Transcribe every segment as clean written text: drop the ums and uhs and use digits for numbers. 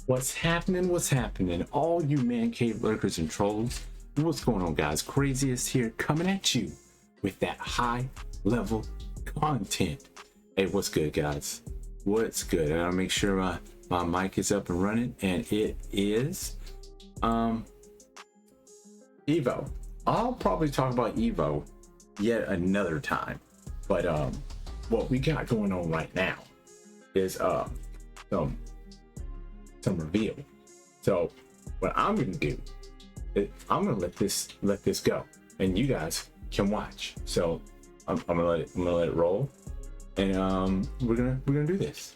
What's happening? What's happening? All you man cave lurkers and trolls. What's going on, guys? Craziest here coming at you with that high level content. Hey, what's good, guys? What's good? And I'll make sure my mic is up and running, and it is Evo. I'll probably talk about Evo yet another time, but what we got going on right now is some reveal. So what I'm gonna do is I'm gonna let this go, and you guys can watch. So I'm gonna let it roll, and we're gonna do this.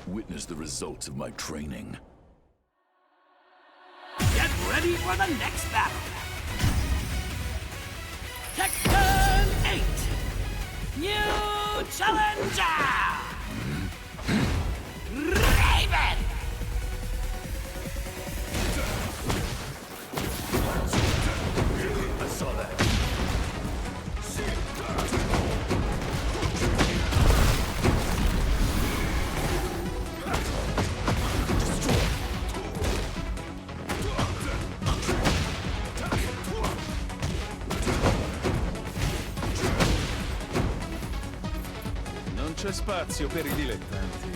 Witness the results of my training. Get ready for the next battle! Tekken 8! New challenger! Raven! I saw that. Non c'è spazio per i dilettanti.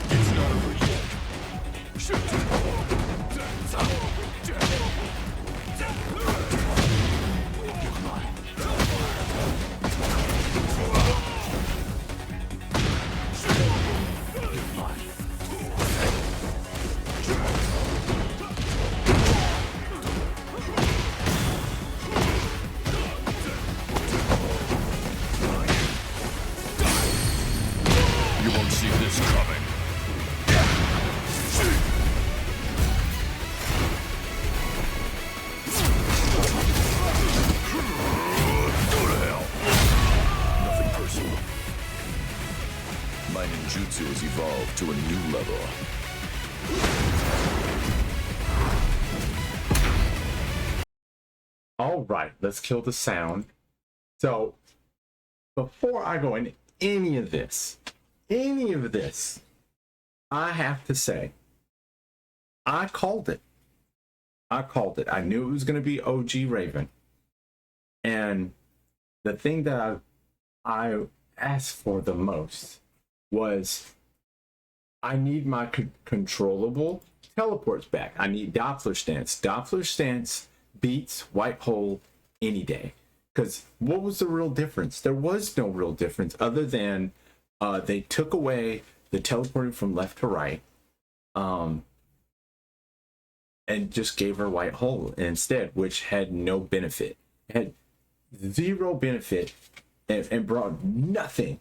It's not over yet. You won't see this coming. Go to hell. Nothing personal. My ninjutsu has evolved to a new level. All right, let's kill the sound. So before I go into any of this, I have to say, I called it. I knew it was going to be OG Raven. And the thing that I asked for the most was I need my controllable teleports back. I need Doppler stance. Doppler stance beats white hole any day. Because what was the real difference? There was no real difference other than they took away the teleporting from left to right, and just gave her white hole instead, which had no benefit. It had zero benefit and brought nothing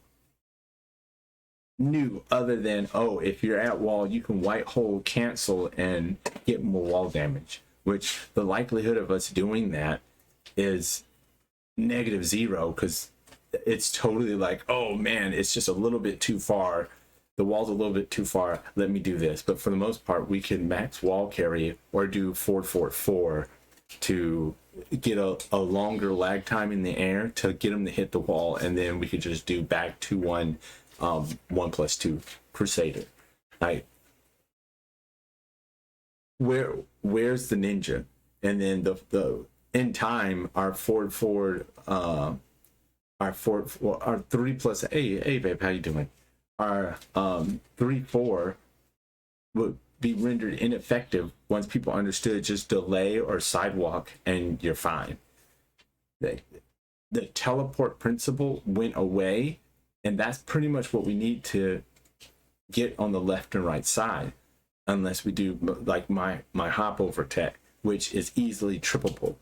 new other than, oh, if you're at wall, you can white hole cancel and get more wall damage, which the likelihood of us doing that is -0, because it's totally like, oh man, it's just a little bit too far. The wall's a little bit too far. Let me do this. But for the most part, we can max wall carry or do 4-4-4 to get a longer lag time in the air to get them to hit the wall, and then we could just do back to 1+2 Crusader. Like, where's the ninja? And then the in time, our forward our 3+, hey babe, how you doing? Our 3-4 would be rendered ineffective once people understood just delay or sidewalk and you're fine. The teleport principle went away, and that's pretty much what we need to get on the left and right side, unless we do like my hop over tech, which is easily trippable,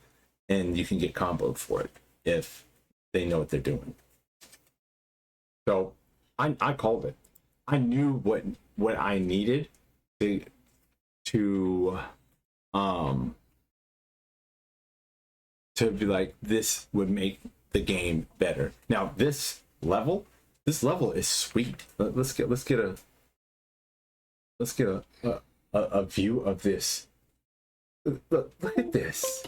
and you can get comboed for it if they know what they're doing. So I called it. I knew what I needed to to be like, this would make the game better. Now this level is sweet. Let's get a view of this. Look at this.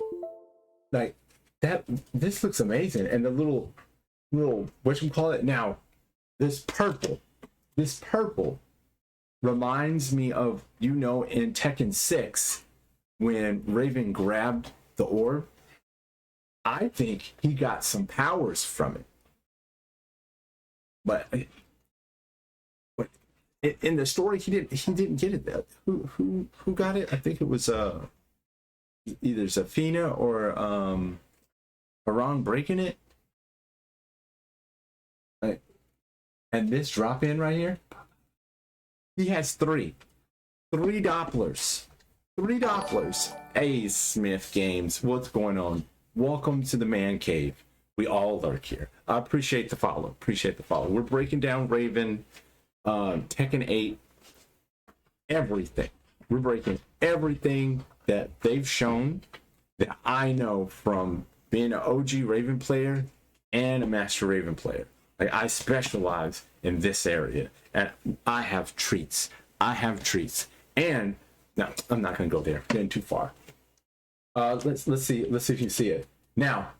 Like that, this looks amazing. And the little whatchamacallit. Now this purple reminds me of, in Tekken 6 when Raven grabbed the orb. I think he got some powers from it. But in the story he didn't get it. That who got it? I think it was either Zafina or Haran breaking it. And this drop in right here, he has three Dopplers. Hey, Smith Games, what's going on? Welcome to the man cave. We all lurk here. I appreciate the follow. We're breaking down Raven, Tekken 8, everything. We're breaking everything that they've shown that I know from being an OG Raven player and a Master Raven player. Like, I specialize in this area, and I have treats. And no, I'm not gonna go there. Getting too far. Let's see if you see it. Now,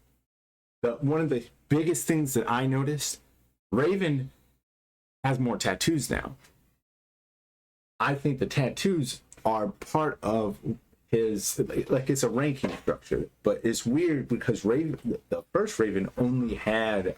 one of the biggest things that I noticed, Raven has more tattoos now. I think the tattoos are part of his, like it's a ranking structure, but it's weird because Raven, the first Raven only had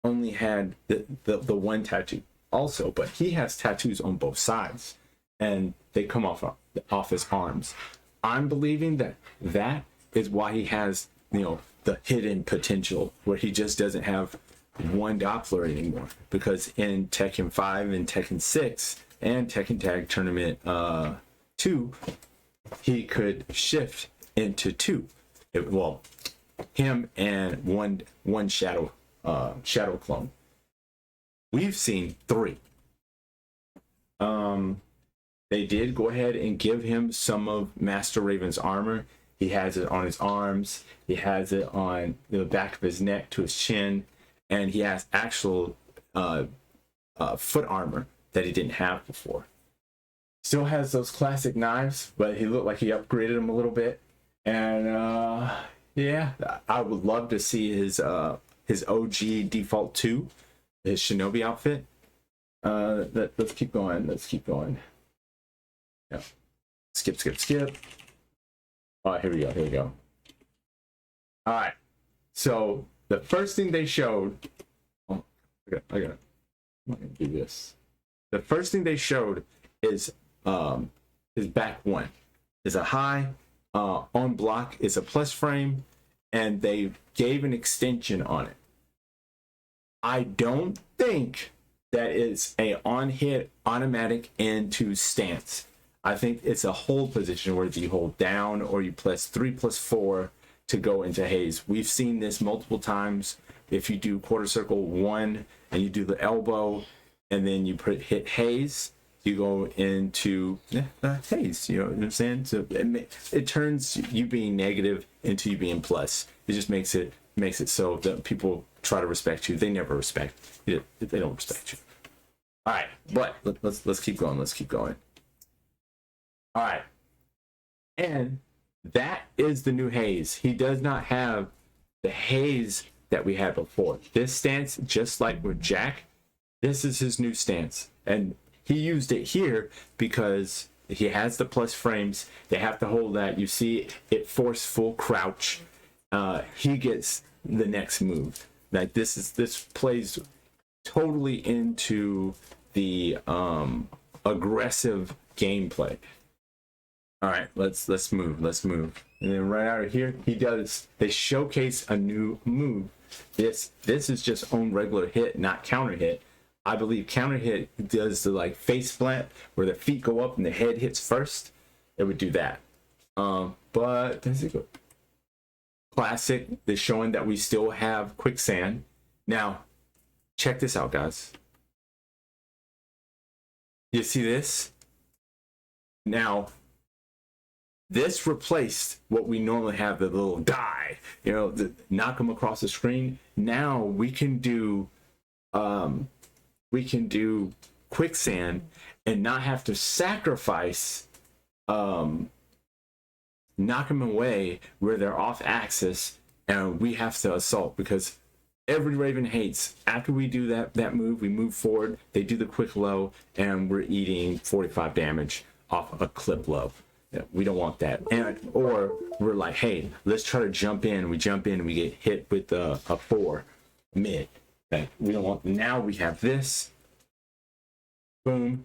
the one tattoo also, but he has tattoos on both sides and they come off his arms. I'm believing that is why he has, the hidden potential where he just doesn't have one Doppler anymore, because in Tekken 5 and Tekken 6 and Tekken Tag Tournament 2, he could shift into two. Him and one shadow clone. We've seen three. They did go ahead and give him some of Master Raven's armor. He has it on his arms. He has it on the back of his neck to his chin, and he has actual foot armor that he didn't have before. Still has those classic knives, but he looked like he upgraded them a little bit. And yeah, I would love to see his OG Default 2, his Shinobi outfit. Let's keep going. Yeah. Skip. All right, here we go. All right. So the first thing they showed, I'm gonna do this. The first thing they showed is his back one is a high, on block is a plus frame, and they gave an extension on it. I don't think that is a on hit automatic into stance. I think it's a hold position where you hold down or you plus 3/4 to go into haze. We've seen this multiple times. If you do quarter circle 1 and you do the elbow and then you hit haze, you go into haze. You know what I'm saying? So it turns you being negative into you being plus. It just makes it so that people try to respect you. They never respect you. They don't respect you. All right, but let's keep going. All right, and that is the new haze. He does not have the haze that we had before. This stance, just like with Jack, this is his new stance, and he used it here because he has the plus frames. They have to hold that. You see it force full crouch. He gets the next move. Like this plays totally into the aggressive gameplay. All right, let's move. And then right out of here, they showcase a new move. This is just on regular hit, not counter hit. I believe counter hit does the like face plant where the feet go up and the head hits first. It would do that. But does it go? Classic. They're showing that we still have quicksand. Now, check this out, guys. You see this? Now, this replaced what we normally have, the little die, knock them across the screen. Now we can do quicksand and not have to sacrifice knock them away where they're off axis, and we have to assault, because every Raven hates after we do that move. We move forward, they do the quick low, and we're eating 45 damage off a clip low. Yeah, we don't want that. Or we're like, hey, let's try to jump in. We jump in and we get hit with a 4 mid. Okay, we don't want. Now we have this. Boom,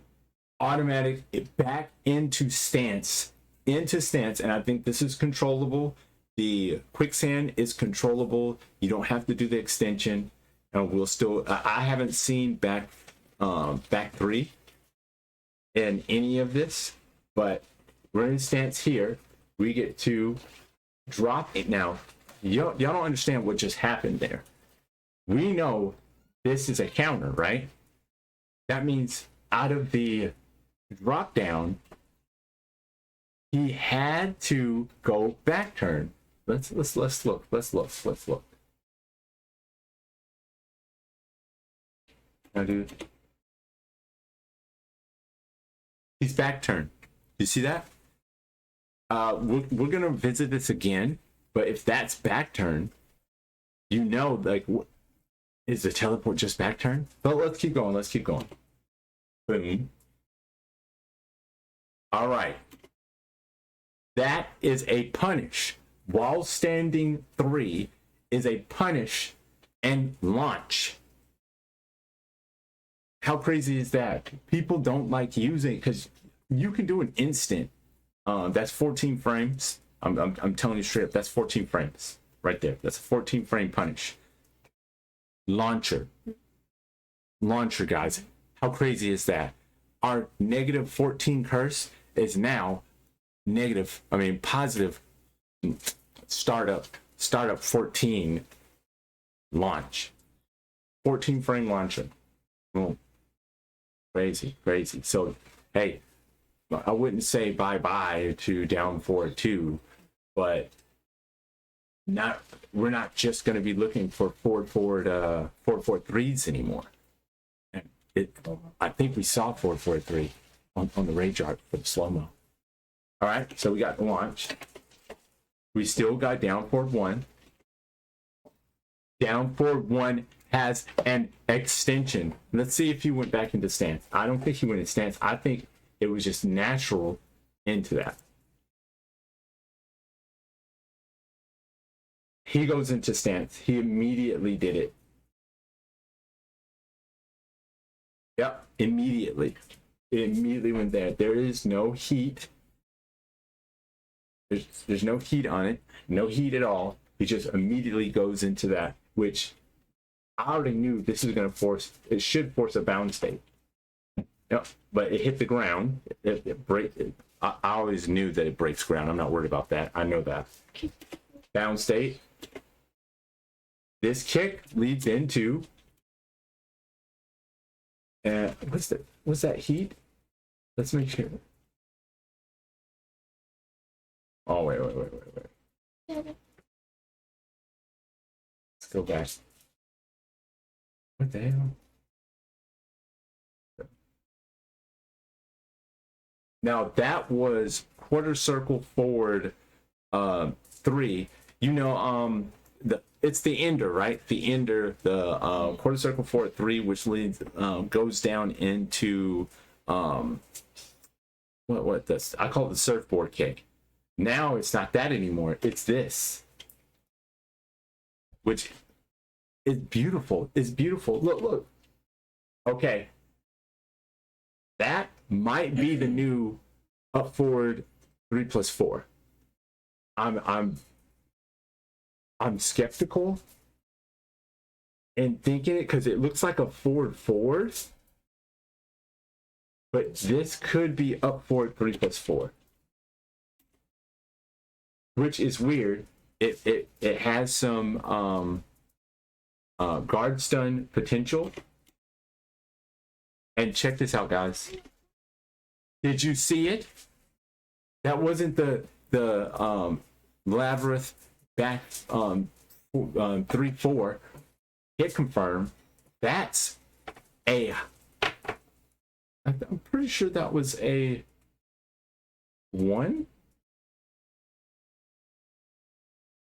automatic, it back into stance, and I think this is controllable. The quicksand is controllable. You don't have to do the extension, and we'll still. I haven't seen back 3 in any of this, but we're in stance here. We get to drop it now. Y'all don't understand what just happened there. We know this is a counter, right? That means out of the drop down, he had to go back turn. Let's look. Now, dude, he's back turn. You see that? We're gonna visit this again, but if that's back turn, like, is the teleport just back turn? But let's keep going. Boom. All right. That is a punish. While standing 3 is a punish and launch. How crazy is that? People don't like using it because you can do an instant. That's 14 frames. I'm telling you straight up, that's 14 frames right there. That's a 14 frame punish. Launcher, guys. How crazy is that? Our negative 14 curse is now positive startup 14 launch. 14 frame launcher. Boom. Crazy. So, hey, I wouldn't say bye-bye to down 4-2, but we're not just going to be looking for 4-4-3s anymore. I think we saw 4-4-3 on the rage art for the slow-mo. All right, so we got the launch. We still got down forward 1. Down forward 1 has an extension. Let's see if he went back into stance. I don't think he went into stance. I think it was just natural into that. He goes into stance. He immediately did it. Yep, immediately. It immediately went there. There is no heat. There's no heat on it. No heat at all. He just immediately goes into that, which I already knew this is going to force. It should force a bound state. Yep, but it hit the ground. I always knew that it breaks ground. I'm not worried about that. I know that. Bound state. This kick leads into. What's that heat? Let's make sure. Oh, wait. Let's go back. What the hell? Now that was quarter circle forward 3. It's the ender, right? The ender, the quarter circle forward 3, which leads goes down into what this? I call it the surfboard kick. Now it's not that anymore. It's this, which is beautiful. It's beautiful. Look. Okay, that might be the new up forward 3+4. I'm skeptical and thinking it because it looks like a forward, but this could be up forward 3+4, which is weird. It has some guard stun potential. And check this out, guys. Did you see it? That wasn't the Labyrinth back 3-4 hit confirm. That's a. I'm pretty sure that was a 1.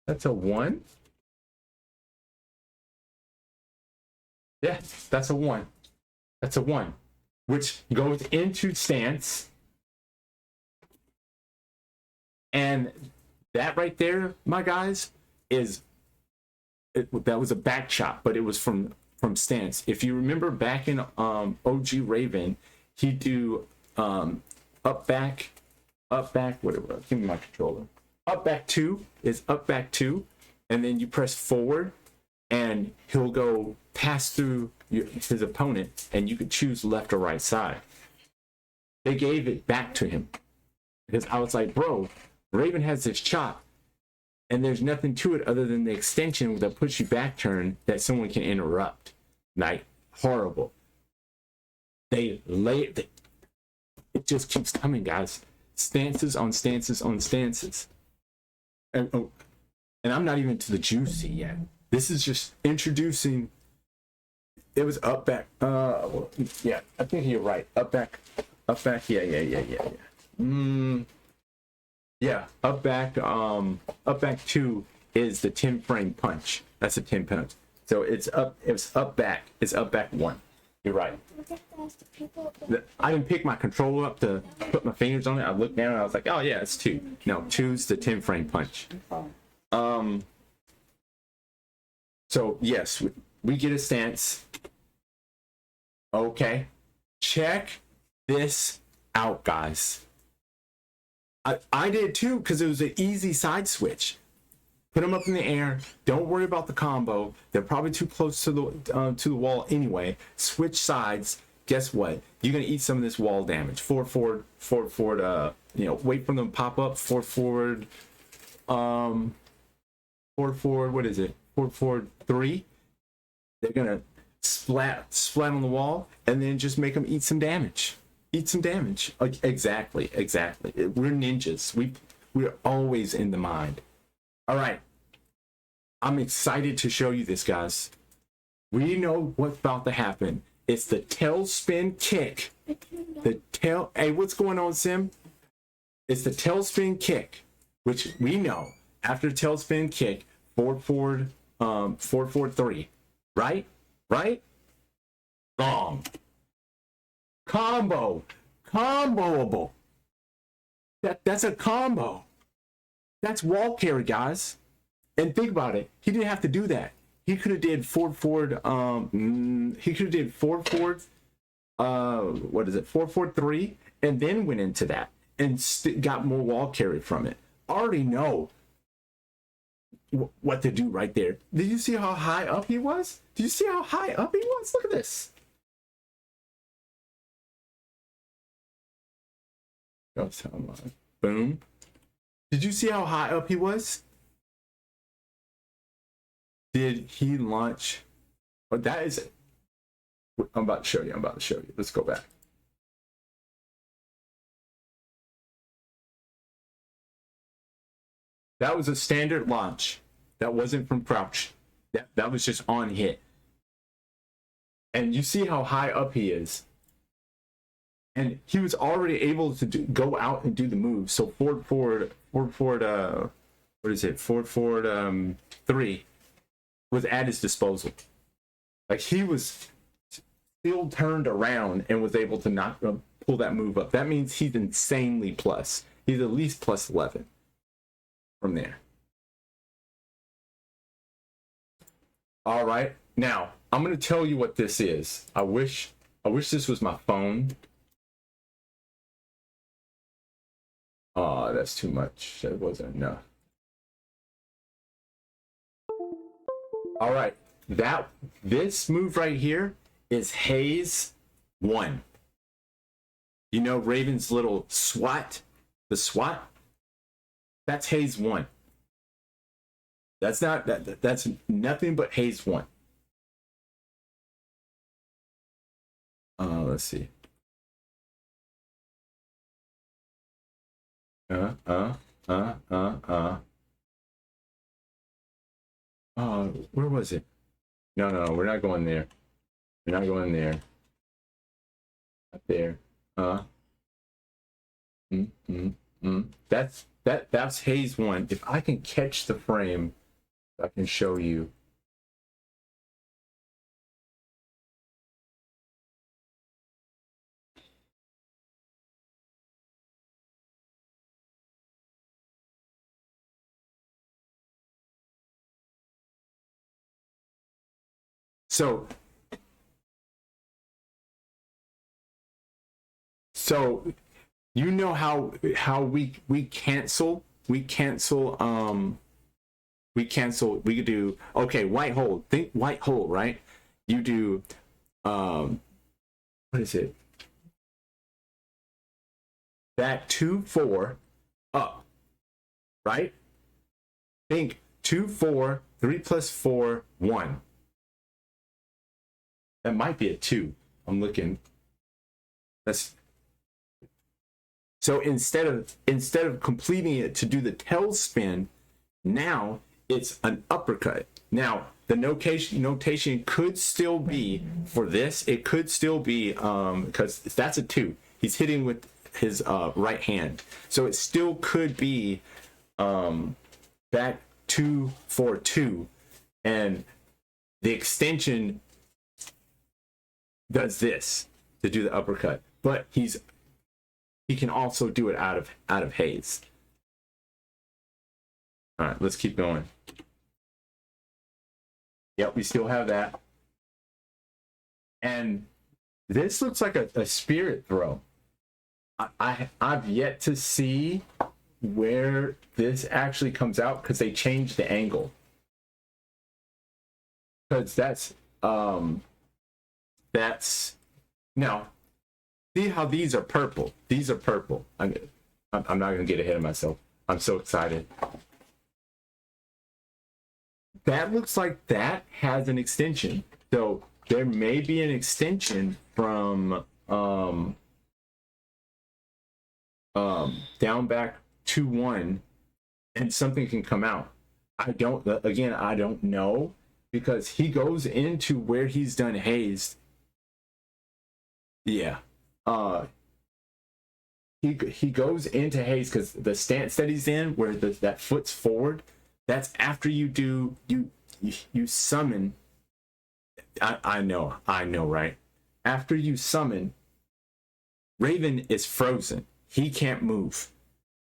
That's a 1. Yeah, that's a 1. That's a 1, which goes into stance. And that right there, my guys, that was a back chop, but it was from stance. If you remember back in OG Raven, he'd do up back, what it was. Give me my controller. Up back 2 is up back 2, and then you press forward, and he'll go pass through his opponent, and you could choose left or right side. They gave it back to him because I was like, bro, Raven has this chop, and there's nothing to it other than the extension with a pushy back turn that someone can interrupt. Like, horrible. It just keeps coming, guys. Stances on stances on stances. And I'm not even to the juicy yet. This is just introducing. It was up back. Yeah, I think you're right. Up back. Yeah. Yeah, up back 2 is the 10 frame punch. That's a 10 punch. So it's up back 1. You're right. I didn't pick my controller up to put my fingers on it. I looked down and I was like, oh yeah, it's 2. No, 2's the 10 frame punch. So yes, we get a stance. Okay. Check this out, guys. I did too, because it was an easy side switch. Put them up in the air. Don't worry about the combo. They're probably too close to the wall anyway. Switch sides. Guess what? You're gonna eat some of this wall damage. Forward. Wait for them to pop up. Forward. What is it? Forward 3. They're gonna splat on the wall, and then just make them eat some damage. Like, exactly. We're ninjas. We're always in the mind. All right. I'm excited to show you this, guys. We know what's about to happen. It's the tail spin kick. Hey, what's going on, Sim? It's the tail spin kick, which we know after tail spin kick, forward 3. Right? Wrong. Comboable. That's a combo. That's wall carry, guys. And think about it. He didn't have to do that. He could have did forward. He could have did forward. What is it? 4-4-3, and then went into that and got more wall carry from it. Already know what to do right there. Did you see how high up he was? Look at this. Boom. Did you see how high up he was? Did he launch? Oh, that is it. I'm about to show you. Let's go back. That was a standard launch. That wasn't from crouch. That was just on hit. And you see how high up he is. And he was already able to go out and do the move. So forward, what is it? Forward 3 was at his disposal. Like, he was still turned around and was able to pull that move up. That means he's insanely plus. He's at least plus 11 from there. All right. Now, I'm going to tell you what this is. I wish this was my phone. Oh, that's too much. That wasn't enough. All right. This move right here is Haze 1. You know Raven's little SWAT? The SWAT? That's Haze 1. That's nothing but Haze 1. Let's see. uh, uh, uh, uh, uh. Where was it? No, no, we're not going there. We're not going there. Not there. Mm, mm, mm. That's Hayes one. If I can catch the frame, I can show you. So you know how we cancel we could do, okay, white hole, think white hole, right? You do what is it, that 2-4 up, right? Think 2-4, 3 plus 4 1. That might be a 2. I'm looking. That's so instead of completing it to do the tail spin, now it's an uppercut. Now the notation could still be for this. It could still be because that's a 2. He's hitting with his right hand, so it still could be back 2-4-2, and the extension does this to do the uppercut, but he can also do it out of Hayes. All right, let's keep going. Yep, we still have that. And this looks like a spirit throw. I've yet to see where this actually comes out because they changed the angle. Because that's now, see how these are purple. These are purple. I'm not gonna get ahead of myself. I'm so excited. That looks like that has an extension. So there may be an extension from down back 2-1, and something can come out. I don't know, because he goes into where he's done hazed. Yeah. He goes into haze because the stance that he's in, where that foot's forward, that's after you summon. I know, right? After you summon, Raven is frozen. He can't move.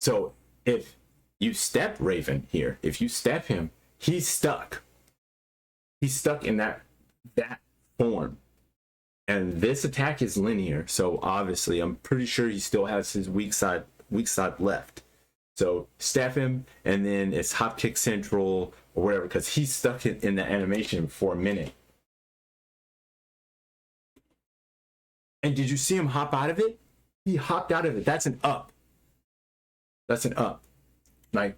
So if you step Raven here, if you step him, he's stuck. He's stuck in that form. And this attack is linear, so obviously I'm pretty sure he still has his weak side left. So step him, and then it's hop kick central or whatever, because he's stuck in the animation for a minute. And did you see him hop out of it? He hopped out of it. That's an up. That's an up. Like,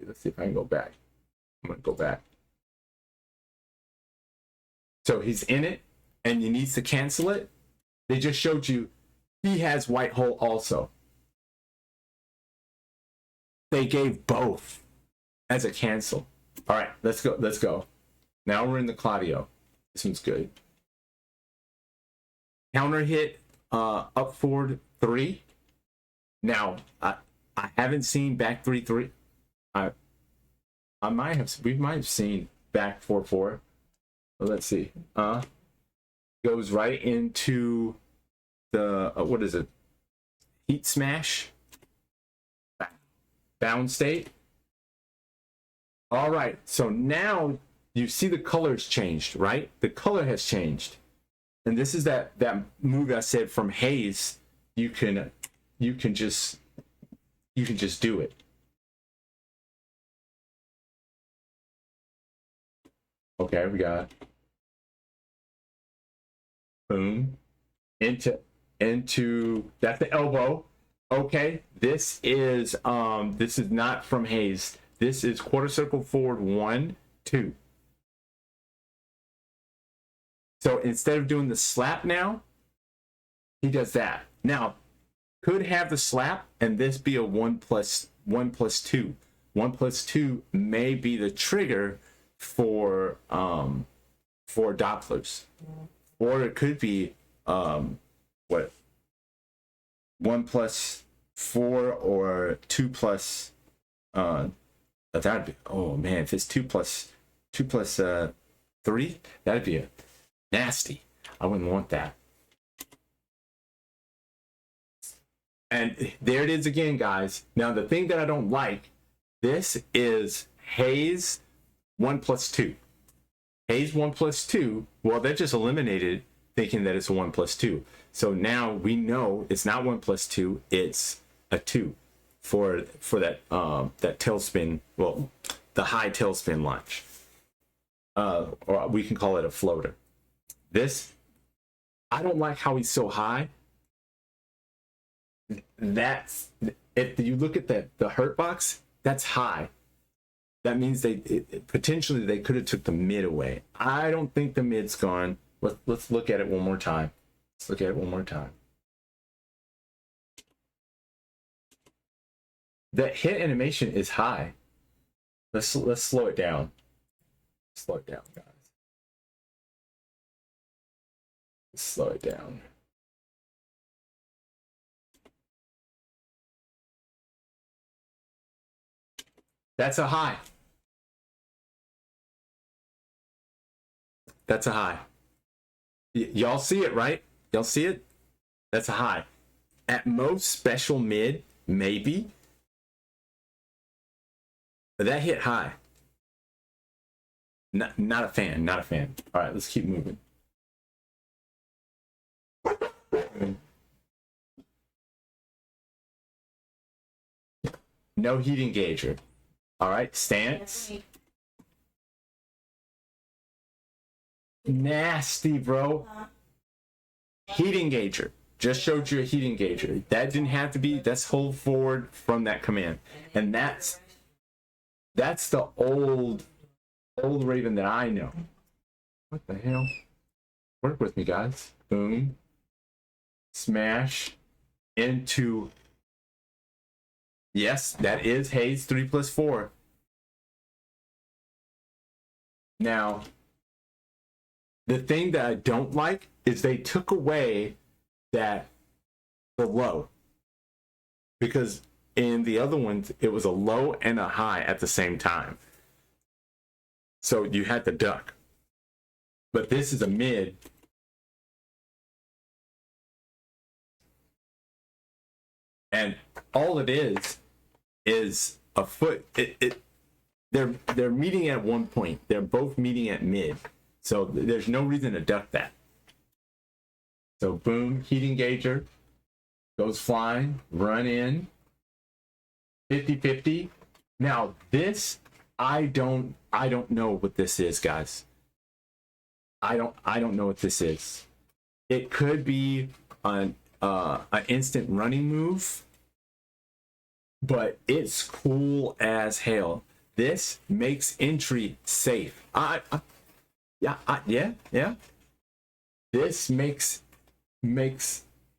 let's see if I can go back. I'm gonna go back. So he's in it, and he needs to cancel it. They just showed you he has white hole also. They gave both as a cancel. All right, let's go. Now we're in the Claudio. This one's good. Counter hit, up forward 3. Now I haven't seen back 3-3. We might have seen back 4-4. Let's see. Goes right into the what is it? Heat smash. Bound state. All right. So now you see the colors changed, right? The color has changed, and this is that move I said from haze. You can just do it. Okay, we got. Boom, into that's the elbow. Okay, this is not from haze. This is quarter circle forward 1, 2. So instead of doing the slap now, he does that. Now could have the slap and this be a 1+1+2. 1+2 may be the trigger for Dopplers, or it could be what 1+4 or 2+. That'd be, oh man, if it's 2+3, that'd be a nasty. I wouldn't want that. And there it is again, guys. Now the thing that I don't like, this is Haze 1+2. Haze 1+2. Well, that just eliminated thinking that it's a 1+2. So now we know it's not 1+2. It's a 2 for that that tailspin. Well, the high tailspin launch, or we can call it a floater. This, I don't like how he's so high. That's, if you look at the hurt box, that's high. That means potentially they could have took the mid away. I don't think the mid's gone. Let's look at it one more time. Let's look at it one more time. That hit animation is high. Let's slow it down. Slow it down, guys. Let's slow it down. That's a high. That's a high. Y'all see it, right? Y'all see it? That's a high. At most, special mid, maybe. But that hit high. Not a fan, not a fan. All right, let's keep moving. No heat engager. All right, stance. Nasty, bro. Heat engager. Just showed you a heat engager. That didn't have to be. That's hold forward from that command. And that's the old Raven that I know. What the hell? Work with me, guys. Boom. Smash into. Yes, that is Haze 3+4. Now, the thing that I don't like is they took away the low. Because in the other ones, it was a low and a high at the same time. So you had to duck. But this is a mid. And all it is a foot. They're meeting at one point. They're both meeting at mid. So there's no reason to duck that. So boom, heat engager goes flying, run in, 50-50. Now this, I don't know what this is, guys. I don't know what this is. It could be an instant running move, but it's cool as hell. This makes entry safe. Yeah. This makes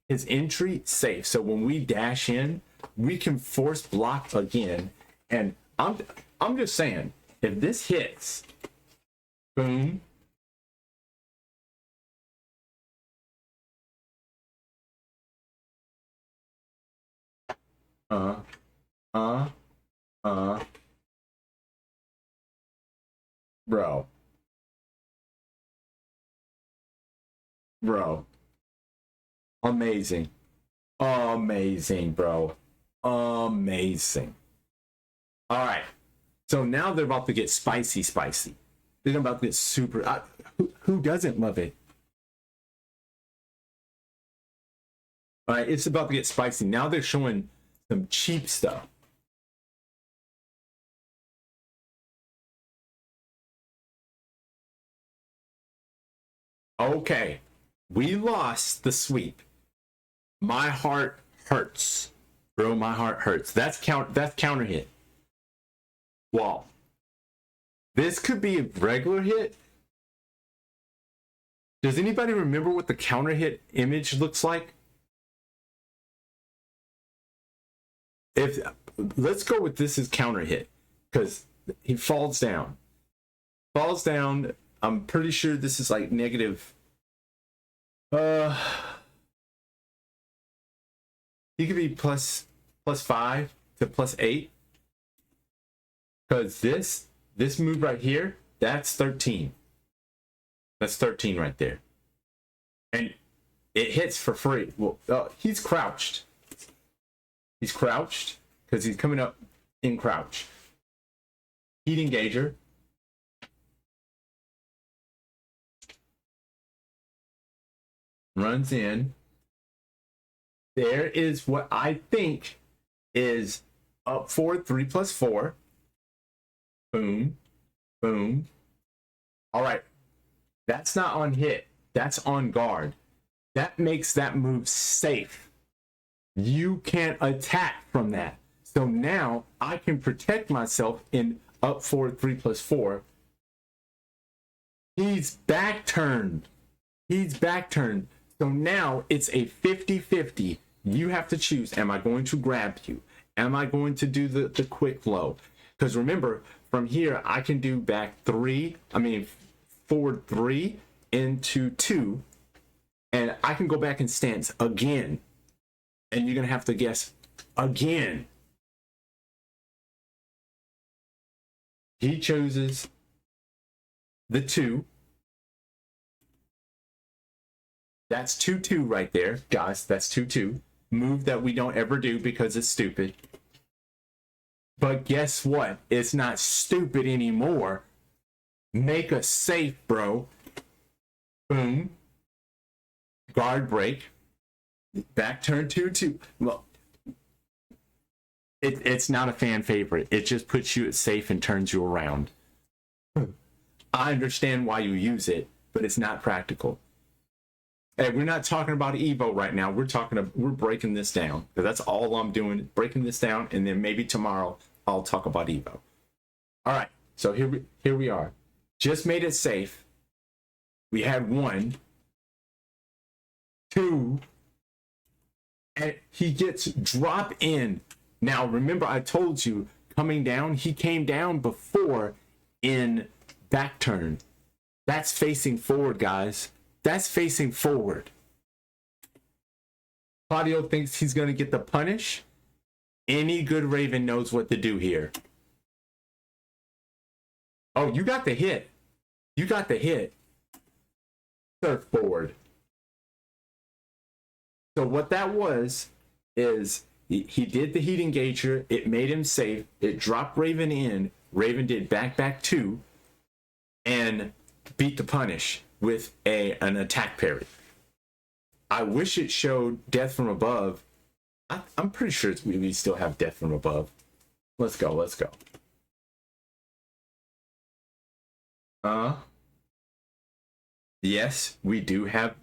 his entry safe. So when we dash in, we can force block again. And I'm just saying, if this hits, boom. Bro. Amazing, bro. Amazing. All right. So now they're about to get spicy. They're about to get super. Who doesn't love it? All right, it's about to get spicy. Now they're showing some cheap stuff. Okay, we lost the sweep. My heart hurts, bro. My heart hurts. That's counter hit. Wow. This could be a regular hit. Does anybody remember what the counter hit image looks like? if let's go with this as counter hit, because he falls down. Falls down. I'm pretty sure this is like negative. He could be plus 5 to plus 8. Because this move right here, that's 13. That's 13 right there. And it hits for free. Well, he's crouched. He's crouched because he's coming up in crouch. Heat engager. Runs in. There is what I think is up 4, 3 plus 4. Boom. Boom. All right. That's not on hit. That's on guard. That makes that move safe. You can't attack from that. So now I can protect myself in up 4, 3 plus 4. He's back turned. He's back turned. So now it's a 50-50. You have to choose. Am I going to grab you? Am I going to do the quick flow? Because remember, from here, I can do forward 3 into 2. And I can go back in stance again. And you're going to have to guess again. He chooses the 2. That's 2-2 right there, guys. That's 2-2. Move that we don't ever do because it's stupid. But guess what? It's not stupid anymore. Make a safe, bro. Boom. Guard break. Back turn 2-2. Well, it's not a fan favorite. It just puts you at safe and turns you around. I understand why you use it, but it's not practical. Hey, we're not talking about Evo right now. We're breaking this down. That's all I'm doing, breaking this down, and then maybe tomorrow I'll talk about Evo. All right, so here we are. Just made it safe. We had 1, 2, and he gets drop in. Now remember, I told you coming down. He came down before in back turn. That's facing forward, guys. That's facing forward. Claudio thinks he's going to get the punish. Any good Raven knows what to do here. Oh, you got the hit. You got the hit. Surf forward. So what that was is he did the heat engager. It made him safe. It dropped Raven in. Raven did back 2 and beat the punish with an attack parry. I wish it showed death from above. I'm pretty sure we still have death from above. Let's go. Yes, we do have.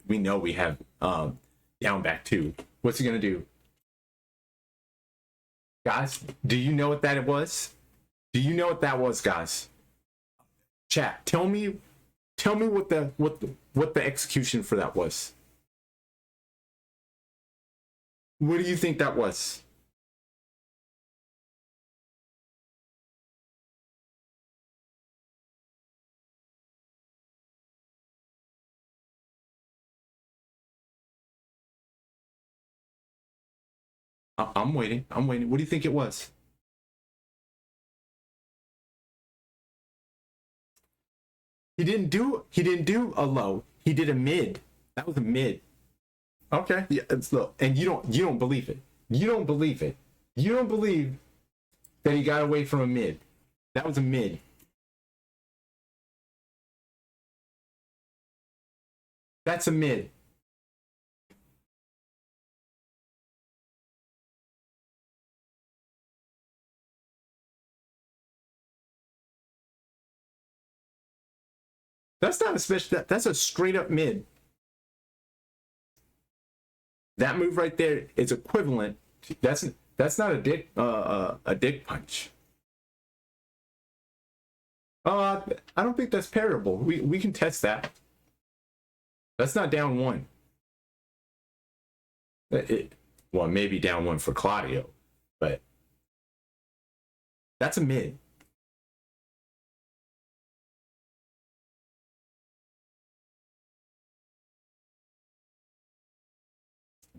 We know we have down back 2. What's he gonna do? Guys, do you know what that was? Do you know what that was, guys? Chat, tell me what the execution for that was. What do you think that was? I'm waiting. What do you think it was? He didn't do a low. He did a mid. That was a mid. Okay. Yeah, it's low. And you don't believe it. You don't believe it. You don't believe that he got away from a mid. That was a mid. That's a mid. That's not a special. That's a straight up mid. That move right there is equivalent. That's not a dick punch. I don't think that's parable. We can test that. That's not down 1. Well, maybe down 1 for Claudio, but that's a mid.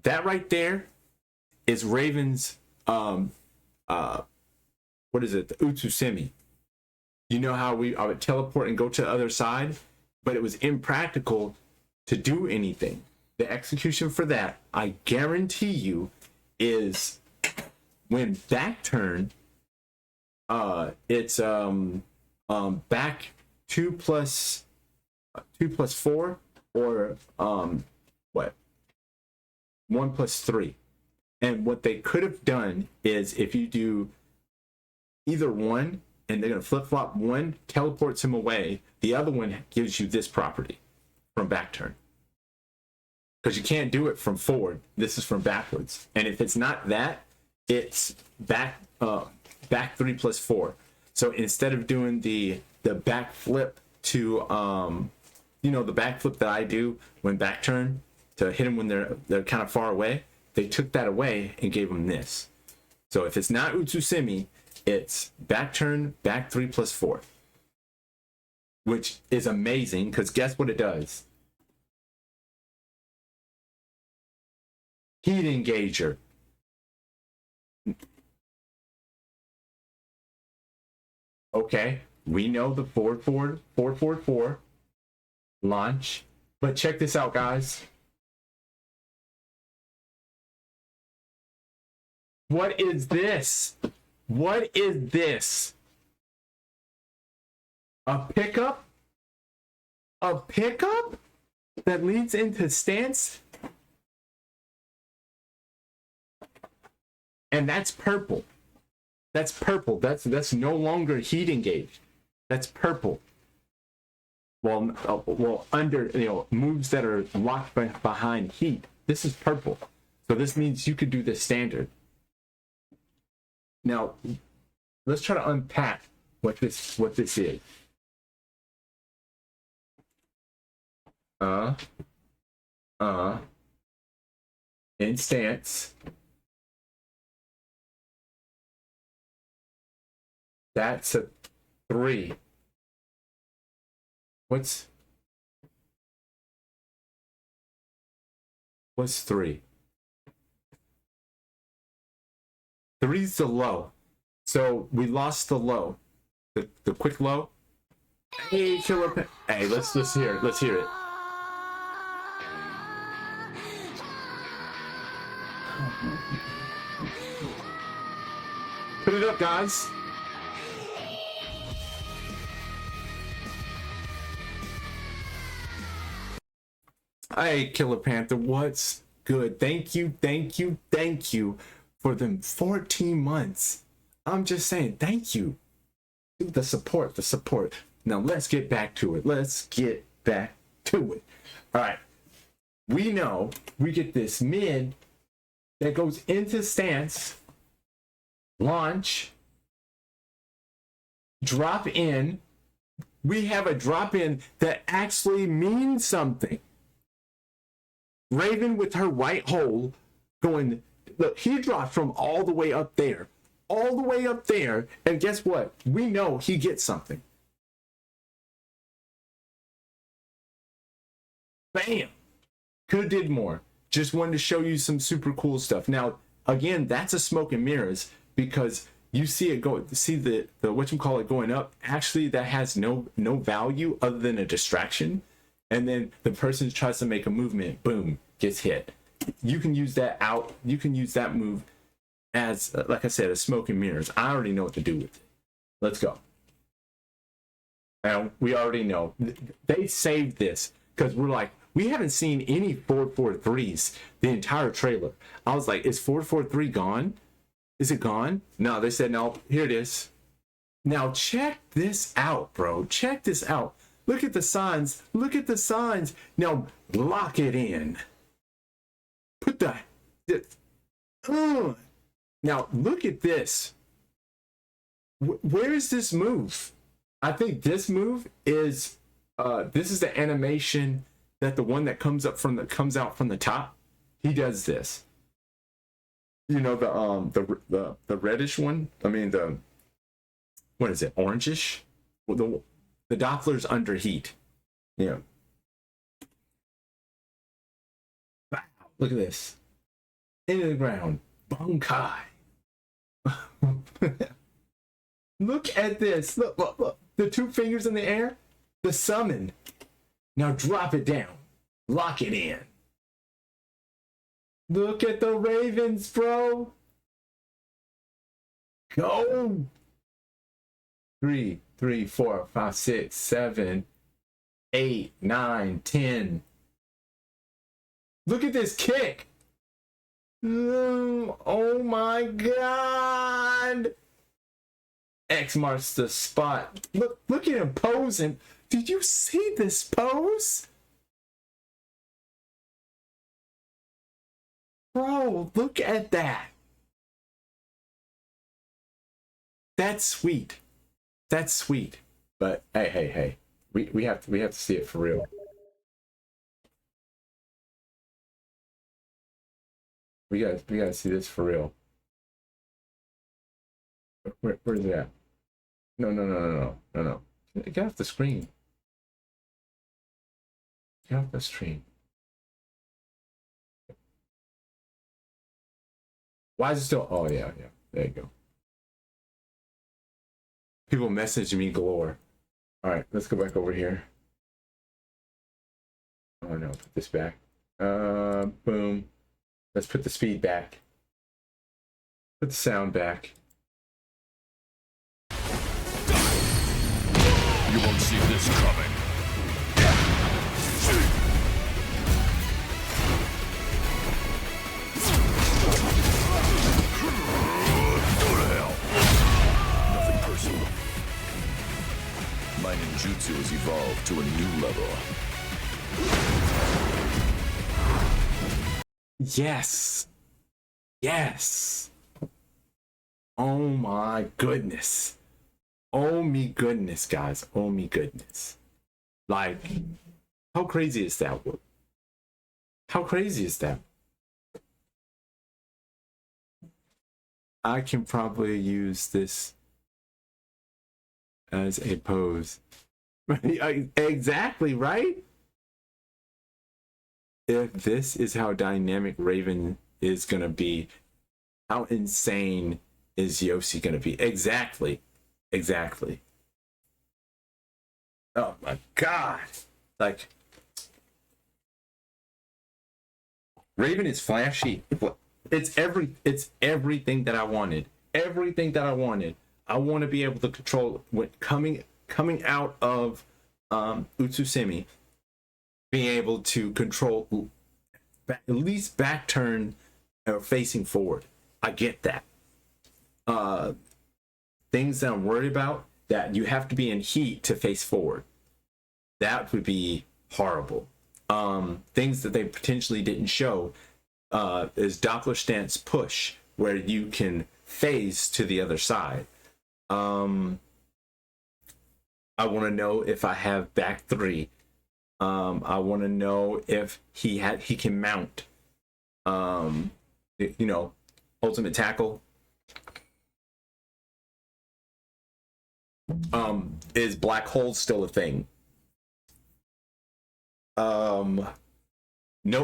That right there is Raven's what is it? The Utsusemi. You know how I would teleport and go to the other side, but it was impractical to do anything. The execution for that, I guarantee you, is when back turn, it's back 2 plus 4, or what? 1 plus 3. And what they could have done is, if you do either one, and they're going to flip-flop, one teleports him away, the other one gives you this property from back turn. Because you can't do it from forward. This is from backwards. And if it's not that, it's back 3 plus 4. So instead of doing the back flip to the back flip that I do when back turn to hit them when they're kind of far away, they took that away and gave them this. So if it's not Utsusemi, it's back turn, back 3 plus 4, which is amazing, because guess what it does? Heat engager. Okay, we know the 444 launch, but check this out, guys. What is this? What is this? A pickup? A pickup that leads into stance? And that's purple. That's purple. That's no longer heat engaged. That's purple. Well, under moves that are locked behind heat. This is purple. So this means you could do this standard. Now, let's try to unpack what this is. In stance. That's a 3. What's 3? 3's the low. So we lost the low. The quick low. Hey, killer. Hey, let's hear it. Let's hear it. Put it up, guys. Hey, Killer Panther, what's good? Thank you for them 14 months. I'm just saying, thank you. Dude, the support. Now let's get back to it. All right. We know we get this mid that goes into stance, launch, drop in. We have a drop in that actually means something. Raven with her white hole going, look, he dropped from all the way up there, and guess what? We know he gets something. Bam! Could have did more. Just wanted to show you some super cool stuff. Now, again, that's a smoke and mirrors, because you see it go, see the whatchamacallit going up. Actually, that has no value other than a distraction. And then the person tries to make a movement, boom, gets hit. You can use that out. You can use that move as, like I said, a smoke and mirrors. I already know what to do with it. Let's go. Now, we already know. They saved this because we're like, we haven't seen any 443s the entire trailer. I was like, is 443 gone? Is it gone? No, they said, no, here it is. Now, check this out, bro. Check this out. Look at the signs. Now, lock it in. Put that. Now, look at this. Where is this move? I think this move is, this is the animation that the one that comes out from the top. He does this. You know the reddish one. I mean the what is it? Orangish. Well, the Doppler's under heat. Yeah. Wow! Look at this. Into the ground. Bunkai. Look at this. Look, look, look. The two fingers in the air. The summon. Now drop it down. Lock it in. Look at the Ravens, bro. Go. 3, 3, 4, 5, 6, 7, 8, 9, 10. Look at this kick. Oh my God. X marks the spot. Look at him posing. Did you see this pose? Bro, look at that. That's sweet. That's sweet. But hey. We have to see it for real. We gotta see this for real. Where's it at? No. Get off the screen. Get off the screen. Why is it still? Oh yeah. There you go. People message me galore. All right, let's go back over here. Oh no, put this back. Boom. Let's put the speed back. Put the sound back. You won't see this coming. Go to hell. Nothing personal. My ninjutsu has evolved to a new level. Yes. Oh my goodness. Oh me goodness, guys. Oh me goodness. Like, how crazy is that? How crazy is that? I can probably use this as a pose. Exactly, right? If this is how dynamic Raven is going to be, how insane is Yoshi going to be? Exactly. Oh my God. Like, Raven is flashy. It's everything that I wanted. Everything that I wanted. I want to be able to control what coming out of Utsusemi, being able to control at least back turn or facing forward. I get that. Things that I'm worried about, that you have to be in heat to face forward. That would be horrible. Things that they potentially didn't show is Doppler stance push, where you can phase to the other side. I want to know if I have back three. I want to know if he can mount. Ultimate tackle. Is black hole still a thing? No,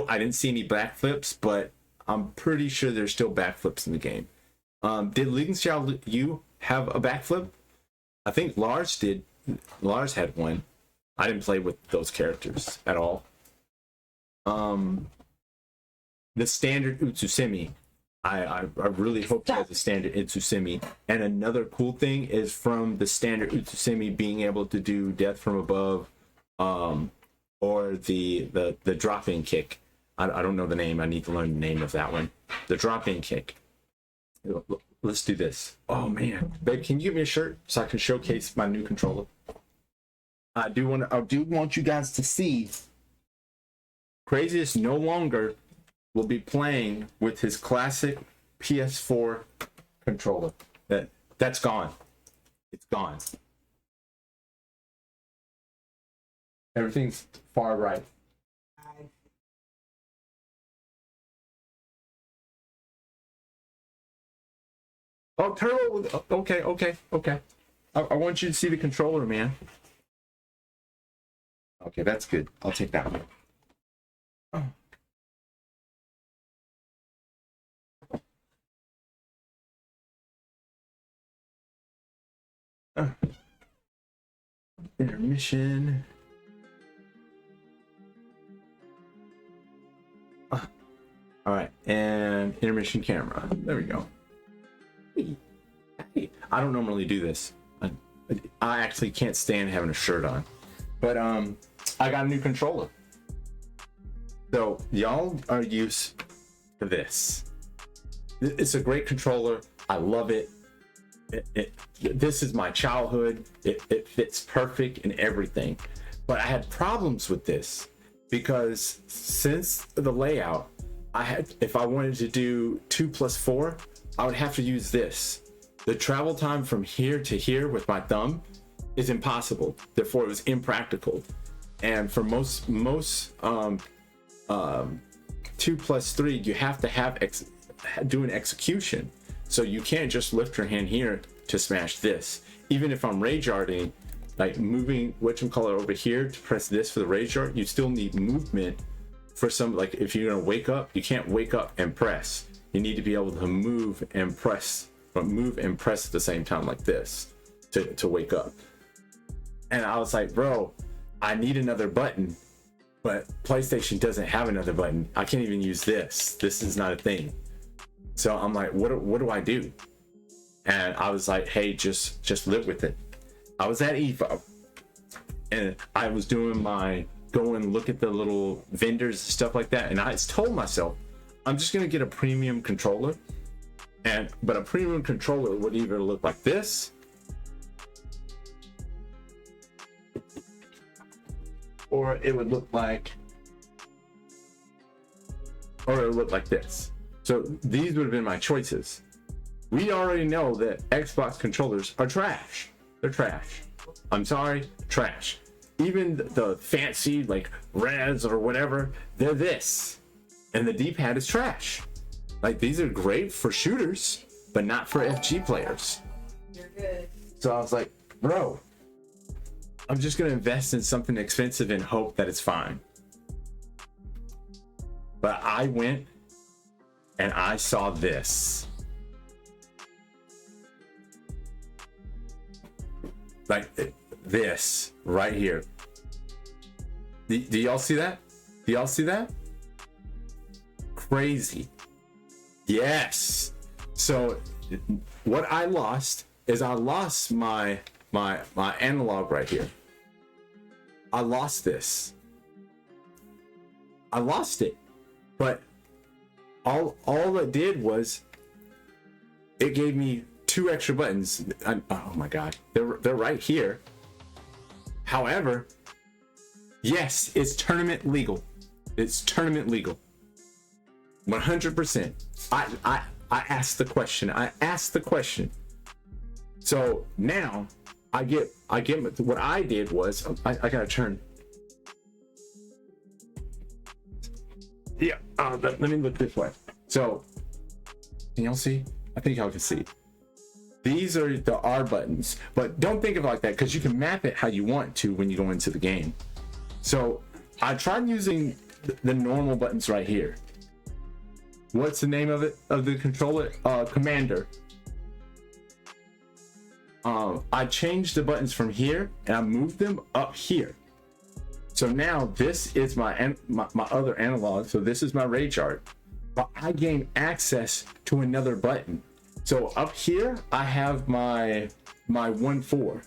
I didn't see any backflips, but I'm pretty sure there's still backflips in the game. Did Ling Xiao Yu have a backflip? I think Lars did. Lars had one. I didn't play with those characters at all. The standard Utsusemi. I really hope there's a standard Utsusemi. And another cool thing is from the standard Utsusemi being able to do death from above, or the drop-in kick. I don't know the name. I need to learn the name of that one. The drop-in kick. Let's do this. Oh man, babe, can you give me a shirt so I can showcase my new controller? I do want you guys to see. Craziest no longer will be playing with his classic PS4 controller. That's gone. It's gone. Everything's far right. Oh, turbo. Okay, okay, okay. I want you to see the controller, man. Okay, that's good. I'll take that one. Oh. Intermission. All right, and intermission camera. There we go. Hey, I don't normally do this. I actually can't stand having a shirt on, but I got a new controller. So y'all are used to this. It's a great controller. I love it. This is my childhood. It fits perfect in everything. But I had problems with this because since the layout, if I wanted to do 2+4, I would have to use this. The travel time from here to here with my thumb is impossible. Therefore, it was impractical. And for most 2+3, you have to have do an execution. So you can't just lift your hand here to smash this. Even if I'm rage arting, like moving whatchamacallit over here to press this for the rage art, you still need movement for some, like if you're gonna wake up, you can't wake up and press. You need to be able to move and press, but move and press at the same time like this to wake up. And I was like, bro, I need another button, but PlayStation doesn't have another button. I can't even use this. This is not a thing. So I'm like, what do I do? And I was like, hey, just live with it. I was at Evo and I was doing go and look at the little vendors and stuff like that. And I told myself, I'm just gonna get a premium controller. But a premium controller would either look like this, or it would look like this. So these would have been my choices. We already know that Xbox controllers are trash. They're trash. I'm sorry, trash. Even the fancy like Res or whatever, they're this. And the D-pad is trash. Like these are great for shooters, but not for FG players. You're good. So I was like, bro, I'm just gonna invest in something expensive and hope that it's fine. But I went and I saw this. Like this right here. Do y'all see that? Do y'all see that? Crazy. Yes. So what I lost is I lost my analog right here. I lost this. I lost it. But all it did was it gave me 2 extra buttons. Oh my god, they're right here. However, yes, it's tournament legal. It's tournament legal. 100%. I asked the question. I asked the question. So now I get what I did was I gotta turn. Yeah. Let me look this way. So can y'all see? I think y'all can see. These are the R buttons, but don't think of it like that because you can map it how you want to when you go into the game. So I tried using the normal buttons right here. What's the name of it, of the controller? Commander. I changed the buttons from here and I moved them up here. So now this is my other analog. So this is my rage art, but I gain access to another button. So up here, I have my 1-4,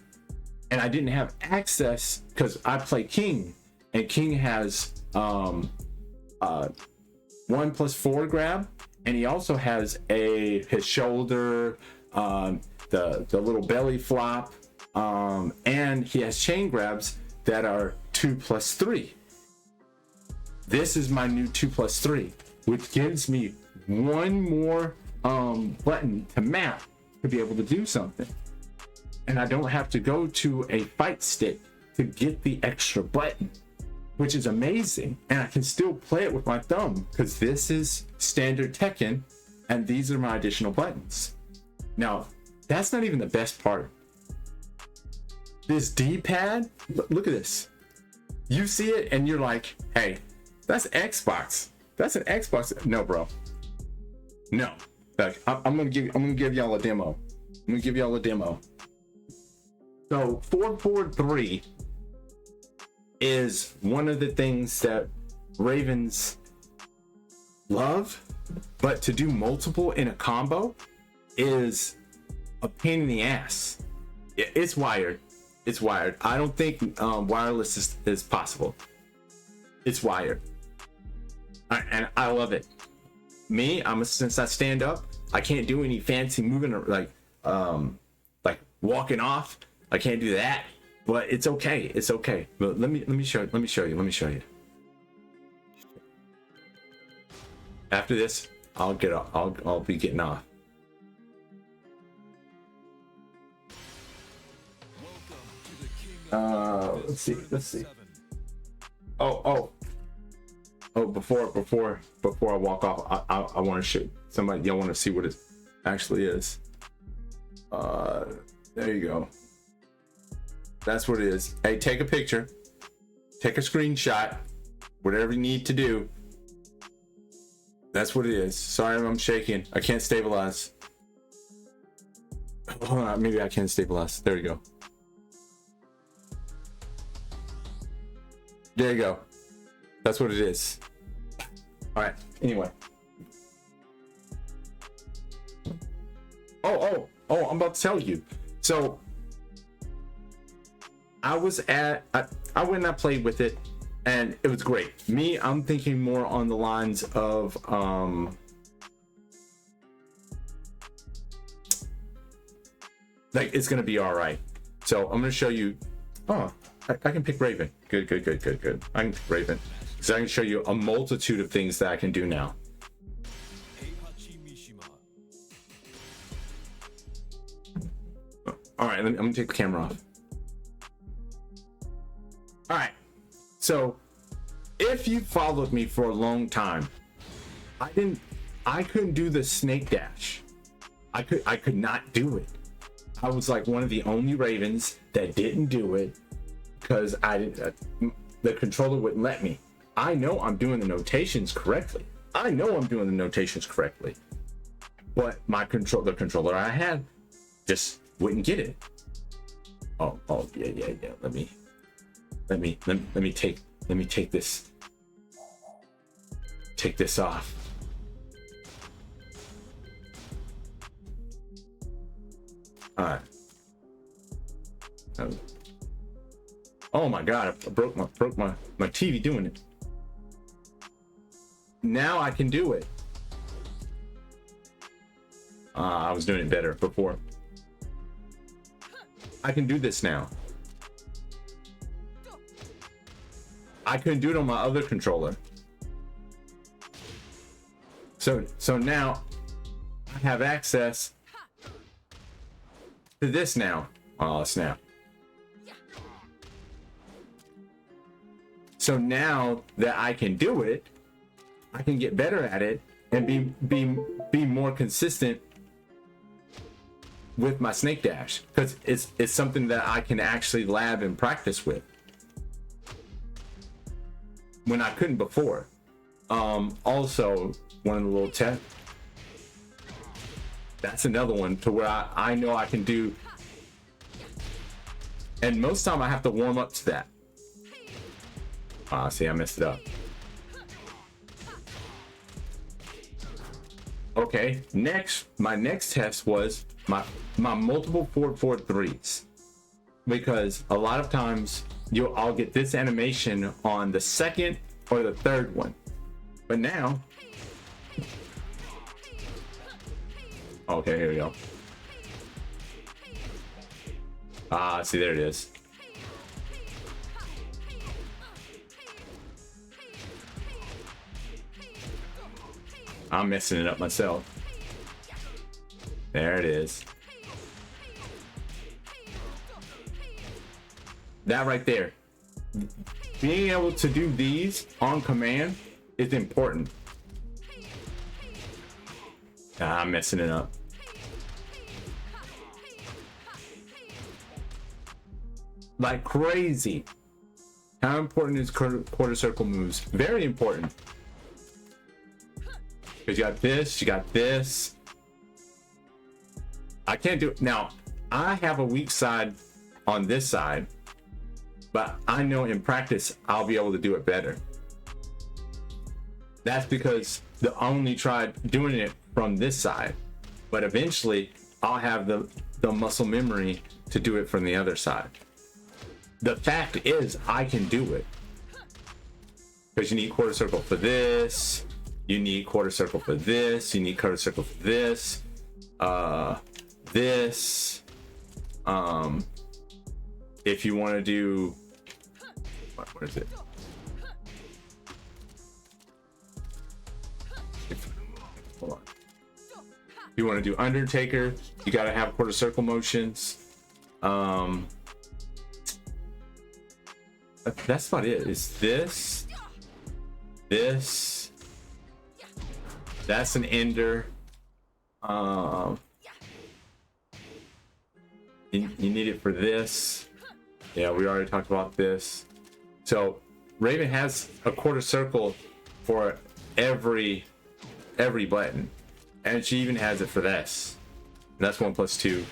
and I didn't have access because I play King, and King has 1+4 grab, and he also has his shoulder, the little belly flop, and he has chain grabs that are 2+3. This is my new 2+3, which gives me one more button to map to be able to do something, and I don't have to go to a fight stick to get the extra button, which is amazing. And I can still play it with my thumb because this is standard Tekken and these are my additional buttons. Now, that's not even the best part. This D-pad, look at this. You see it and you're like, hey, that's Xbox. That's an Xbox. No, bro. No. Like, I'm gonna give y'all a demo. So 443 is one of the things that Ravens love, but to do multiple in a combo is a pain in the ass. It's wired. I don't think wireless is possible. It's wired. And I love it. Me, since I stand up, I can't do any fancy moving or like walking off. I can't do that, but it's okay. But let me show you. After this, I'll be getting off. Let's see. Oh, before I walk off, I want to show somebody. Y'all want to see what it actually is. There you go. That's what it is. Hey, take a picture, take a screenshot, whatever you need to do. That's what it is. Sorry, I'm shaking. I can't stabilize. Hold on, maybe I can stabilize. There you go. There you go. That's what it is. All right. Anyway. Oh, I'm about to tell you. So I went and I played with it and it was great. I'm thinking more on the lines of like it's gonna be all right. So I'm gonna show you. Oh, I can pick Raven. Good. I can pick Raven. So I can show you a multitude of things that I can do now. All right, I'm gonna take the camera off. All right, so if you followed me for a long time, I couldn't do the snake dash. I could not do it. I was like one of the only Ravens that didn't do it because the controller wouldn't let me. I know I'm doing the notations correctly. But the controller I had just wouldn't get it. Oh yeah. Let me take this off. All right. Oh my God! I broke my TV doing it. Now I can do it. I was doing it better before. I can do this now. I couldn't do it on my other controller. So now I have access to this now. Oh snap. So now that I can do it, I can get better at it and be more consistent with my snake dash because it's something that I can actually lab and practice with when I couldn't before. Also, one of the little tests. That's another one to where I know I can do, and most time I have to warm up to that. See, I messed it up. Okay, my next test was my multiple 443s, because a lot of times I'll get this animation on the second or the third one, but now, okay, here we go. See, there it is. I'm messing it up myself. There it is. That right there. Being able to do these on command is important. I'm messing it up. like crazy. How important is quarter circle moves? Very important. Because you got this, you got this. I can't do it. Now, I have a weak side on this side, but I know in practice I'll be able to do it better. That's because I only tried doing it from this side, but eventually I'll have the muscle memory to do it from the other side. The fact is, I can do it. Because you need quarter circle for this, you need quarter circle for this, you need quarter circle for this, this. If you want to do, what is it? Hold on. If you want to do Undertaker, you got to have quarter circle motions. That's about it. It's this, that's an ender. You need it for this. Yeah, we already talked about this. So Raven has a quarter circle for every button, and she even has it for this. And that's 1 + 2.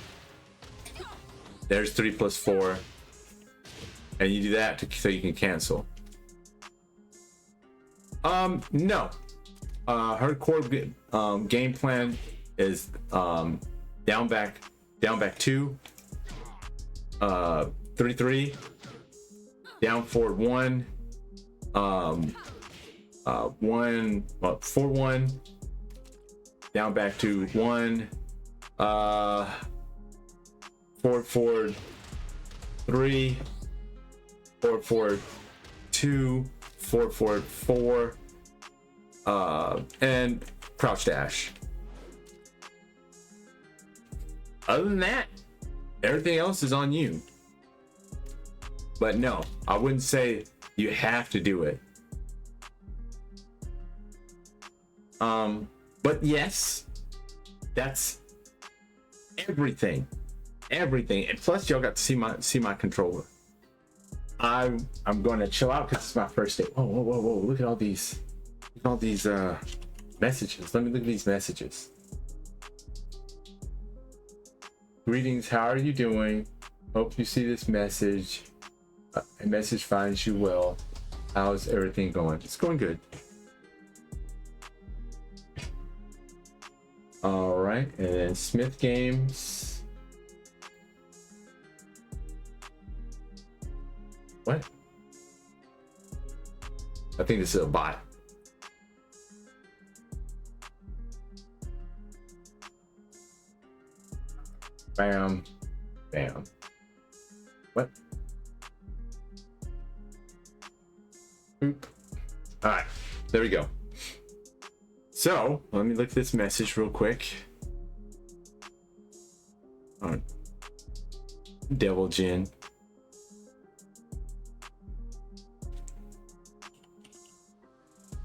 There's 3 + 4, and you do that so you can cancel. No. Her core game plan is down back 2, 3-3, down forward 1, 4-1, down back to 1, forward 3, forward 2, forward 4, and crouch dash. Other than that, everything else is on you. But no, I wouldn't say you have to do it. But yes, that's everything. And plus y'all got to see my controller. I'm going to chill out because it's my first day. Whoa, look at all these messages. Let me look at these messages. Greetings, how are you doing? Hope you see this message. A message finds you well. How's everything going? It's going good. All right, and then Smith Games. What? I think this is a bot. Bam. What? Oop. All right, there we go. So let me look at this message real quick. All right. Devil Jin.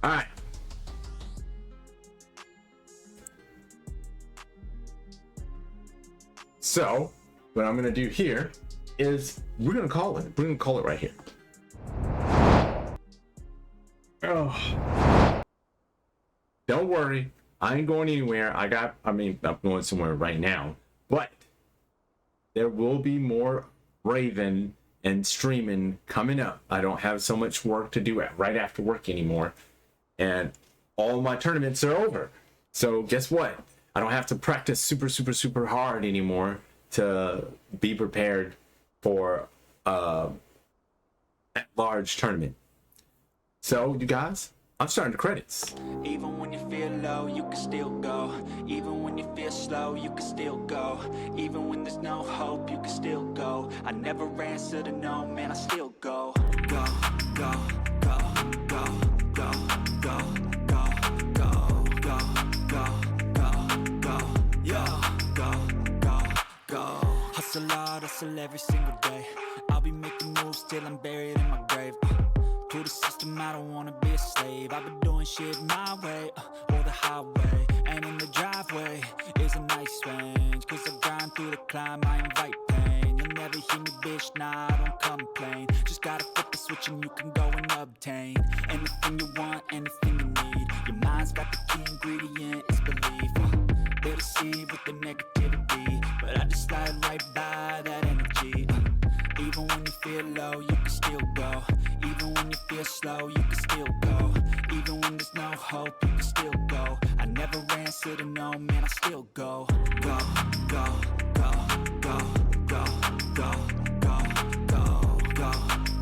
All right. So what I'm going to do here is we're going to call it. We're going to call it right here. Oh. Don't worry. I ain't going anywhere. I'm going somewhere right now. But there will be more Raven and streaming coming up. I don't have so much work to do right after work anymore. And all my tournaments are over. So guess what? I don't have to practice super hard anymore to be prepared for a large tournament. So you guys, I'm starting the credits. Even when you feel low, you can still go. Even when you feel slow, you can still go. Even when there's no hope, you can still go. I never answer to no, man, I still go. Go, go, go, go, go, go, go, go, go, go, go, go. Hustle hard, hustle every single day. I'll be making moves till I'm buried in my grave. To the system, I don't wanna be a slave. I've been doing shit my way, or the highway. And in the driveway is a nice range. Cause I grind through the climb, I invite pain. You'll never hear me, bitch, nah, I don't complain. Just gotta flip the switch and you can go and obtain anything you want, anything you need. Your mind's got the key ingredient, it's belief. They deceive with the negativity, but I just slide right by that energy. Even when you feel low, you can still go. Even when you feel slow, you can still go. Even when there's no hope, you can still go. I never answer to no, man, I still go. Go, go, go, go, go, go, go, go, go,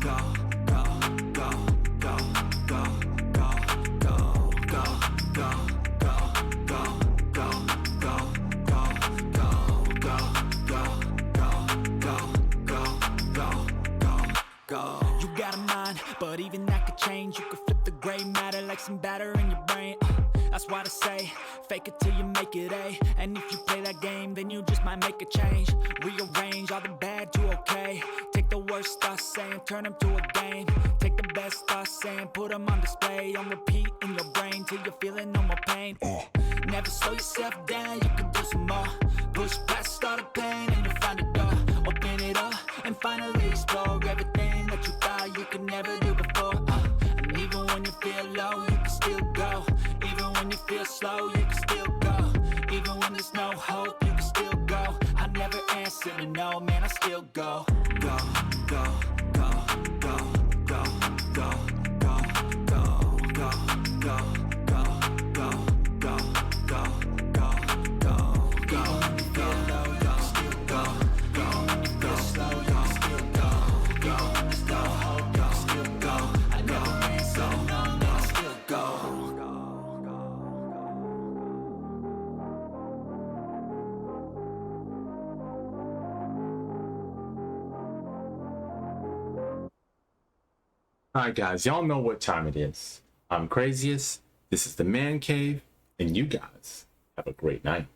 go, go, go, go, go, go, go, go, go. You got a mind, but even that could change. You could flip the gray matter like some batter in your brain. That's why I say, fake it till you make it A. And if you play that game, then you just might make a change. Rearrange all the bad to okay. Take the worst thoughts saying, turn them to a game. Take the best thoughts saying, put them on display. On repeat in your brain till you're feeling no more pain. Never slow yourself down, you can do some more. Push past all the pain and you'll find a door. Open it up and finally explore everything that you thought you could never do before. And even when you feel low, you can still go. Even when you feel slow, you can still go. Even when there's no hope, you can still go. I never answer to no, man, I still go. Go, go, go, go, go, go, go, go, go, go, go, go, go, go, go, go, go. Even when you feel low, you can still go. Even when you feel slow, you can still go. Even when there's no hope, you can still go. I never answer to no, man, I still go. Alright guys, y'all know what time it is. I'm Craziest, this is the Man Cave, and you guys have a great night.